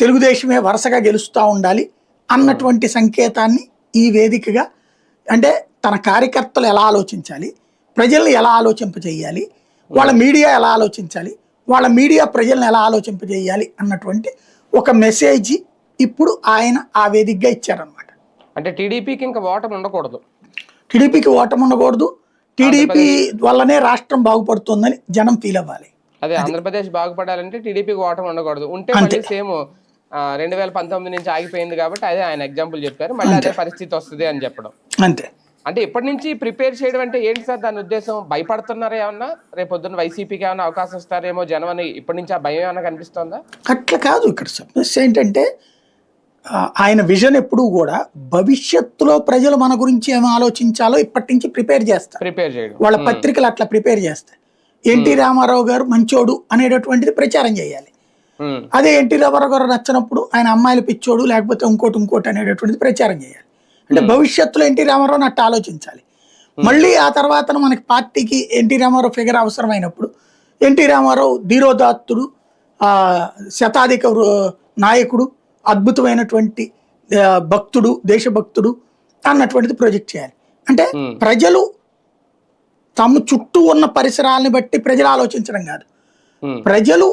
తెలుగుదేశమే వరుసగా గెలుస్తూ ఉండాలి అన్నటువంటి సంకేతాన్ని ఈ వేదికగా, అంటే తన కార్యకర్తలు ఎలా ఆలోచించాలి, ప్రజల్ని ఎలా ఆలోచింపజేయాలి, వాళ్ళ మీడియా ఎలా ఆలోచించాలి, వాళ్ళ మీడియా ప్రజల్ని ఎలా ఆలోచింపజేయాలి అన్నటువంటి ఒక మెసేజ్ ఇప్పుడు ఆయన ఆ వేదికగా ఇచ్చారనమాట. అంటే టీడీపీకి ఇంకా ఓటమి ఉండకూడదు, టీడీపీకి ఓటమి ఉండకూడదు, టీడీపీ వల్లనే రాష్ట్రం బాగుపడుతుందని జనం ఫీల్ అవ్వాలి. అదే ఆంధ్రప్రదేశ్ బాగుపడాలంటే టీడీపీకి ఓటమి ఉండకూడదు. ఉంటే మళ్ళీ సేమ్ 2019 నుంచి ఆగిపోయింది కాబట్టి అదే ఆయన ఎగ్జాంపుల్ చెప్పారు, మళ్ళీ అదే పరిస్థితి వస్తుంది అని చెప్పడం. అంతే. అంటే ఇప్పటి నుంచి ప్రిపేర్ చేయడం అంటే ఏంటి సార్ దాని ఉద్దేశం? భయపడుతున్నారా ఏమన్నా? రేపు పొద్దున్న వైసీపీకి ఏమైనా అవకాశం ఇస్తారేమో జనం అని ఇప్పటి నుంచి ఆ భయం ఏమైనా కనిపిస్తుందా? అట్లా కాదు. ఇక్కడ సమస్య ఏంటంటే ఆయన విజన్ ఎప్పుడు కూడా భవిష్యత్తులో ప్రజలు మన గురించి ఏమో ఆలోచించాలో ఇప్పటి నుంచి ప్రిపేర్ చేయడం, వాళ్ళ పత్రికలు అట్లా ప్రిపేర్ చేస్తాయి. ఎన్టీ రామారావు గారు మంచోడు అనేటటువంటిది ప్రచారం చేయాలి. అదే ఎన్టీ రామారావు గారు నచ్చినప్పుడు ఆయన అమ్మాయిలు పిచ్చోడు లేకపోతే ఇంకోటి అనేటటువంటిది ప్రచారం చేయాలి. అంటే భవిష్యత్తులో ఎన్టీ రామారావుని అట్లా ఆలోచించాలి. మళ్ళీ ఆ తర్వాత మనకి పార్టీకి ఎన్టీ రామారావు ఫిగర్ అవసరమైనప్పుడు ఎన్టీ రామారావు ధీరోదాత్తుడు, శతాధిక నాయకుడు, అద్భుతమైనటువంటి భక్తుడు, దేశభక్తుడు అన్నటువంటిది ప్రొజెక్ట్ చేయాలి. అంటే ప్రజలు తమ చుట్టూ ఉన్న పరిసరాలని బట్టి ప్రజలు ఆలోచించడం కాదు, ప్రజలు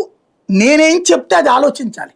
నేనేం చెప్తే అది ఆలోచించాలి.